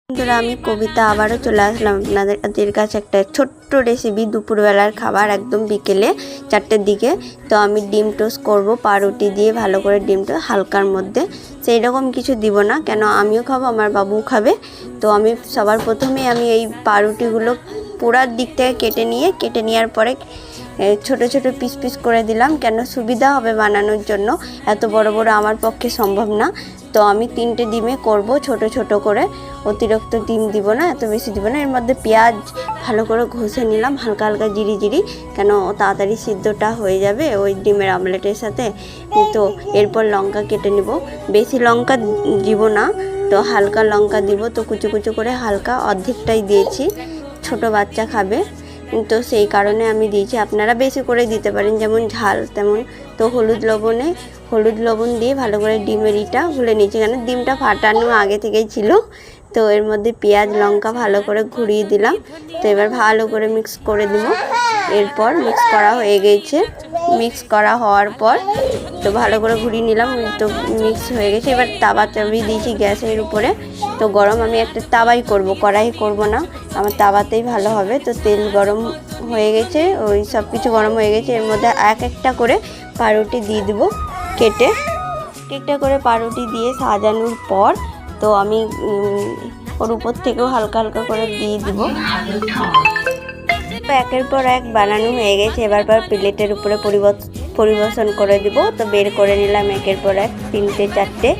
বন্ধুরা, আমি কবিতা আবারও চলে আসলাম আপনাদের কাছে একটা ছোট্ট রেসিপি। দুপুরবেলার খাবার একদম বিকেলে 4টের দিকে। তো আমি ডিম টোস্ট করব পাউরুটি দিয়ে, ভালো করে ডিম টোস্ট হালকার মধ্যে, সেই রকম কিছু দিব না, কেন আমিও খাবো, আমার বাবুও খাবে। তো আমি সবার প্রথমে এই পাউরুটিগুলো পুরার দিক থেকে কেটে নেওয়ার পরে ছোট ছোট পিস পিস করে দিলাম, কেন সুবিধা হবে বানানোর জন্য। এত বড় বড় আমার পক্ষে সম্ভব না। তো আমি 3টে ডিমে করব ছোট ছোট করে, অতিরিক্ত ডিম দিব না, এত বেশি দিব না। এর মধ্যে পেঁয়াজ ভালো করে ঘষে নিলাম, হালকা হালকা জিরি, কেন তাড়াতাড়ি সিদ্ধটা হয়ে যাবে ওই ডিমের আমলেটের সাথে। তো এরপর লঙ্কা কেটে নিব, বেশি লঙ্কা দিব না, তো হালকা লঙ্কা দিব। তো কুচু কুচু করে হালকা অর্ধেকটাই দিয়েছি, ছোট বাচ্চা খাবে, তো সেই কারণে আমি দিয়েছি। আপনারা বেশি করে দিতে পারেন, যেমন ঝাল তেমন। তো হলুদ লবণ দিয়ে ভালো করে ডিমের গুলে নিয়েছি, কেন ডিমটা ফাটানো আগে থেকেই ছিল। তো এর মধ্যে পেঁয়াজ লঙ্কা ভালো করে ঘুরিয়ে দিলাম। তো এবার ভালো করে মিক্স করে দিব। এরপর মিক্স করা হয়ে গেছে, মিক্স করা হওয়ার পর তো ভালো করে ঘুরিয়ে নিলাম। তো মিক্স হয়ে গেছে। এবার তাওয়া দিয়েছি গ্যাসের উপরে। তো গরম আমি একটা তাওয়াই করব, কড়াই করব না, আমার তাওয়াতেই ভালো হবে। তো তেল গরম হয়ে গেছে, ওই সব কিছু গরম হয়ে গেছে। এর মধ্যে একটা করে পাউরুটি দিয়ে দেবো কেটে। একটা করে পাউরুটি দিয়ে সাজানোর পর তো আমি ওর উপর থেকেও হালকা হালকা করে দিয়ে দিব। তো একের পর এক বানানো হয়ে গেছে। এবার প্লেটের উপরে পরিবেশন করে দিব। তো বের করে নিলাম একের পর এক 3টে 4টে।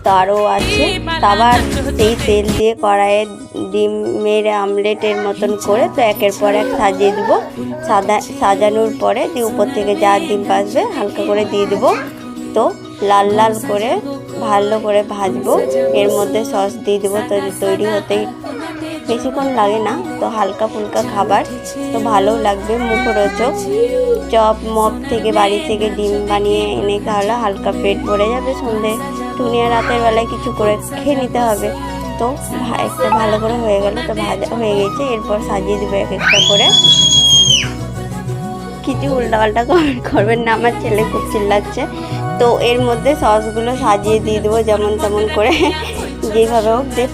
তো আরও আছে। আবার সেই তেল দিয়ে কড়াইয়ে ডিমের আমলেটের মতন করে তো একের পর এক সাজিয়ে দিব। সাজানোর পরে উপর থেকে যা ডিম বাজবে হালকা করে দিয়ে দেব। তো লাল লাল করে ভালো করে ভাজবো। এর মধ্যে সস দিয়ে দেবো। তো তৈরি হতেই বেশিক্ষণ লাগে না, তো হালকা ফুলকা খাবার, তো ভালো লাগবে, মুখরোচক। চপ মপ থেকে বাড়ি থেকে ডিম বানিয়ে এনে খাওয়ালে হালকা পেট ভরে যাবে। সন্ধে টুনিয়া রাতের বেলায় কিছু করে খেয়ে নিতে হবে। তো একটা ভালো করে হয়ে গেল, তো ভাজা হয়ে গেছে। এরপর সাজিয়ে দেবো এক একটা করে। কিছু উল্টাপাল্টা কমেন্ট করবেন না, আমার ছেলে খুব চিল্লাচ্ছে। তো এর মধ্যে সসগুলো সাজিয়ে দিয়ে দেবো, যেমন তেমন করে, যেভাবে হোক দিয়ে